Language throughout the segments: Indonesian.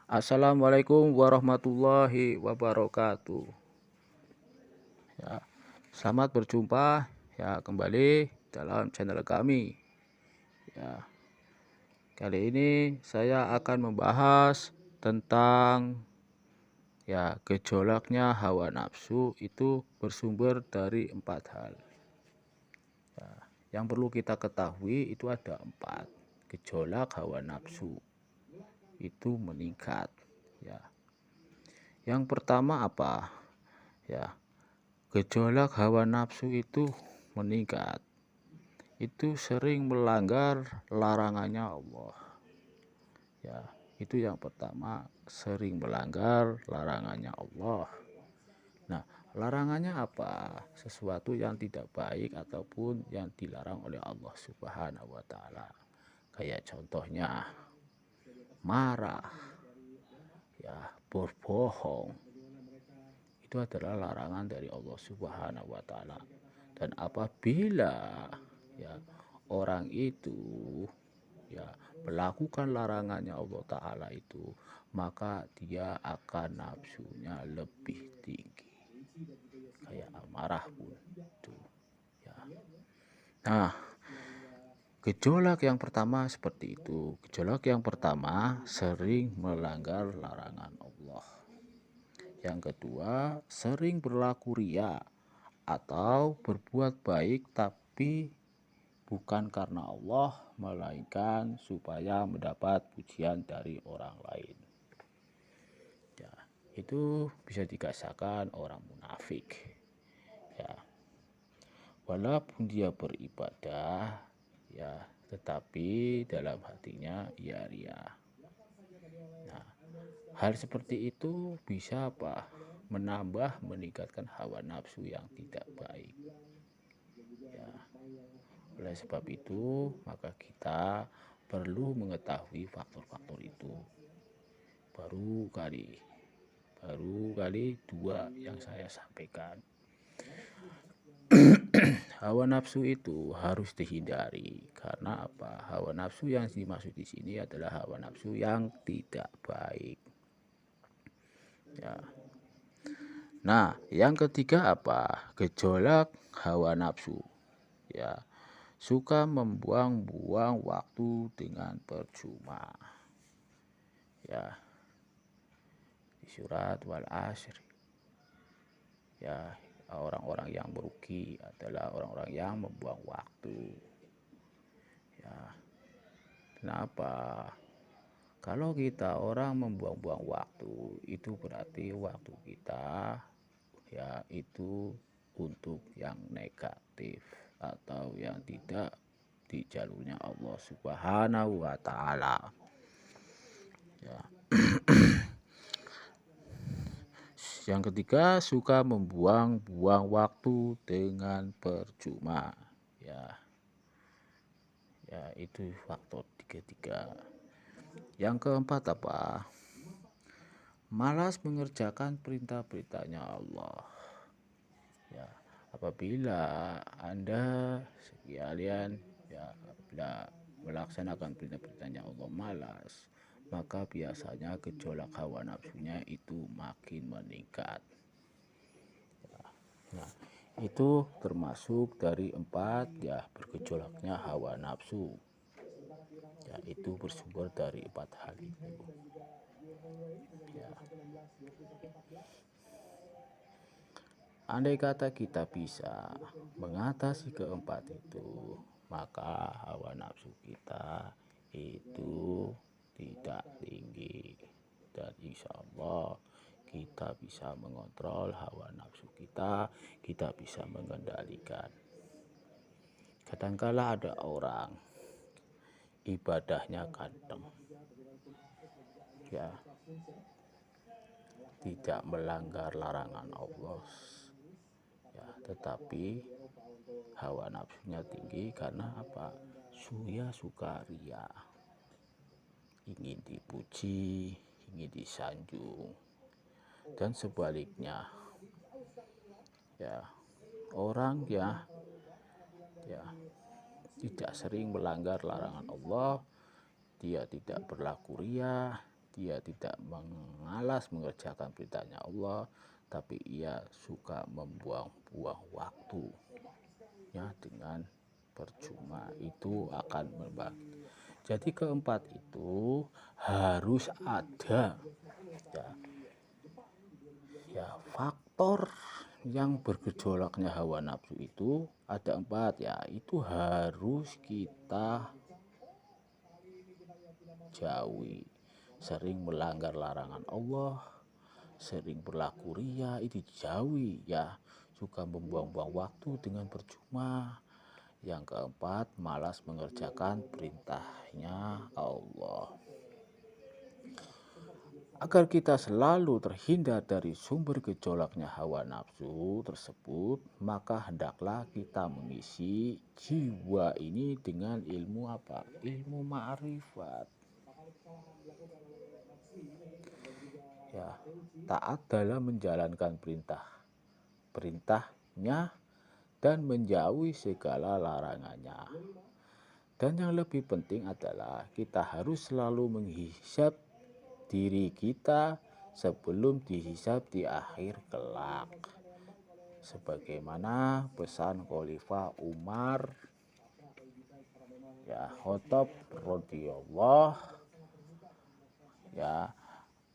Assalamualaikum warahmatullahi wabarakatuh. Ya, selamat berjumpa ya kembali dalam channel kami. Ya, kali ini saya akan membahas tentang gejolaknya hawa nafsu itu bersumber dari 4 hal. Ya, yang perlu kita ketahui itu ada 4 gejolak hawa nafsu itu meningkat. Ya, yang pertama apa? Ya, gejolak hawa nafsu itu meningkat, itu sering melanggar larangannya Allah. Ya, itu yang pertama, sering melanggar larangannya Allah. Nah, larangannya apa? Sesuatu yang tidak baik ataupun yang dilarang oleh Allah Subhanahu wa Ta'ala. Kayak contohnya marah, ya, berbohong. Itu adalah larangan dari Allah Subhanahu wa Ta'ala. Dan apabila orang itu melakukan larangannya Allah Ta'ala itu, maka dia akan nafsunya lebih tinggi, kayak amarah pun itu ya. Nah, gejolak yang pertama seperti itu. Gejolak yang pertama, sering melanggar larangan Allah. Yang kedua, sering berlaku ria atau berbuat baik tapi bukan karena Allah, melainkan supaya mendapat pujian dari orang lain. Ya, itu bisa dikatakan orang munafik. Ya, walaupun dia beribadah, ya, tetapi dalam hatinya ia ria. Nah, hal seperti itu bisa meningkatkan hawa nafsu yang tidak baik. Ya, oleh sebab itu, maka kita perlu mengetahui faktor-faktor itu. Baru kali 2 yang saya sampaikan. Hawa nafsu itu harus dihindari. Karena apa? Hawa nafsu yang dimaksud di sini adalah hawa nafsu yang tidak baik. Ya. Nah, yang ketiga apa? Gejolak hawa nafsu. Ya, suka membuang-buang waktu dengan percuma. Ya, di surat wal asr, ya, orang-orang yang merugi adalah orang-orang yang membuang waktu. Ya, kenapa? Kalau kita orang membuang-buang waktu, itu berarti waktu kita itu untuk yang negatif atau yang tidak di jalurnya Allah Subhanahu wa Ta'ala. Ya. Yang ketiga, suka membuang-buang waktu dengan percuma. Ya, itu faktor ketiga. Yang keempat apa? Malas mengerjakan perintah-perintahnya Allah. Ya, apabila Anda sekalian apabila melaksanakan perintah-perintahnya Allah malas, maka biasanya gejolak hawa nafsunya itu makin meningkat. Nah, itu termasuk dari 4 bergejolaknya hawa nafsu. Ya, itu bersumber dari 4 hal itu. Ya. Andai kata kita bisa mengatasi keempat itu, maka hawa nafsu kita itu tidak tinggi. Dan insya Allah kita bisa mengontrol hawa nafsu kita bisa mengendalikan. Kadangkala ada orang ibadahnya ganteng, ya, tidak melanggar larangan Allah, ya, tetapi hawa nafsunya tinggi karena apa? Suka ria, ingin dipuji, ingin disanjung, dan sebaliknya. Ya, orang tidak sering melanggar larangan Allah, dia tidak berlaku ria, dia tidak mengalas mengerjakan perintahnya Allah, tapi ia suka membuang-buang waktu ya dengan percuma, itu akan membagi. Jadi keempat itu harus ada ya, faktor yang bergejolaknya hawa nafsu itu ada empat ya, itu harus kita jauhi. Sering melanggar larangan Allah, sering berlaku ria, itu dijauhi ya, suka membuang-buang waktu dengan percuma. Yang keempat, malas mengerjakan perintahnya Allah. Agar kita selalu terhindar dari sumber gejolaknya hawa nafsu tersebut, maka hendaklah kita mengisi jiwa ini dengan ilmu apa? Ilmu ma'rifat. Ya, taat dalam menjalankan perintahnya dan menjauhi segala larangannya. Dan yang lebih penting adalah kita harus selalu menghisap diri kita sebelum dihisap di akhir kelak. Sebagaimana pesan Khalifah Umar ya Khattab radhiyallahu ya,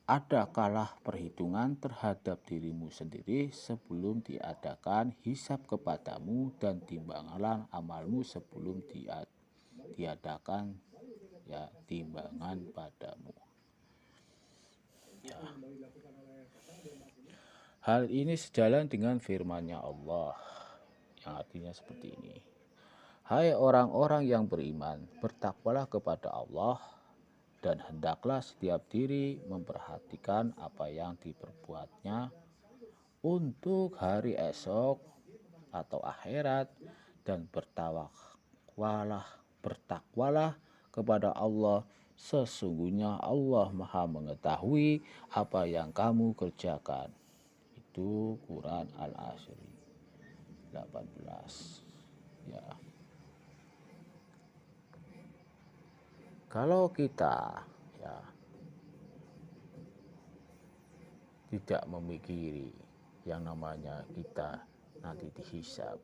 adakalah perhitungan terhadap dirimu sendiri sebelum diadakan hisab kepadamu, dan timbanganlah amalmu sebelum diadakan ya timbangan padamu. Ya. Hal ini sejalan dengan firman-Nya Allah yang artinya seperti ini. Hai orang-orang yang beriman, bertakwalah kepada Allah dan hendaklah setiap diri memperhatikan apa yang diperbuatnya untuk hari esok atau akhirat, dan bertakwalah kepada Allah. Sesungguhnya Allah Maha mengetahui apa yang kamu kerjakan. Itu Quran Al-Asri 18 ya. Kalau kita ya tidak memikiri yang namanya kita nanti dihisab,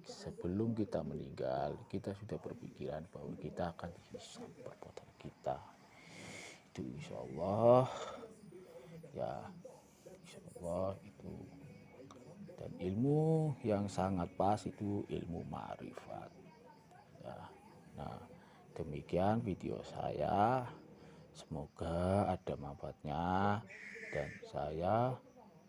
sebelum kita meninggal kita sudah berpikiran bahwa kita akan dihisab perbuatan kita, itu insya Allah ya, insya Allah itu. Dan ilmu yang sangat pas itu ilmu ma'rifat ya. Nah, demikian video saya, semoga ada manfaatnya, dan saya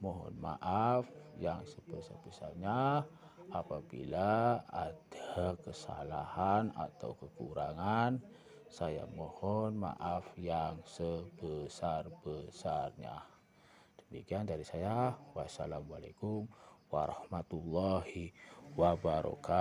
mohon maaf yang sebesar-besarnya apabila ada kesalahan atau kekurangan. Saya mohon maaf yang sebesar-besarnya. Demikian dari saya. Wassalamualaikum warahmatullahi wabarakatuh.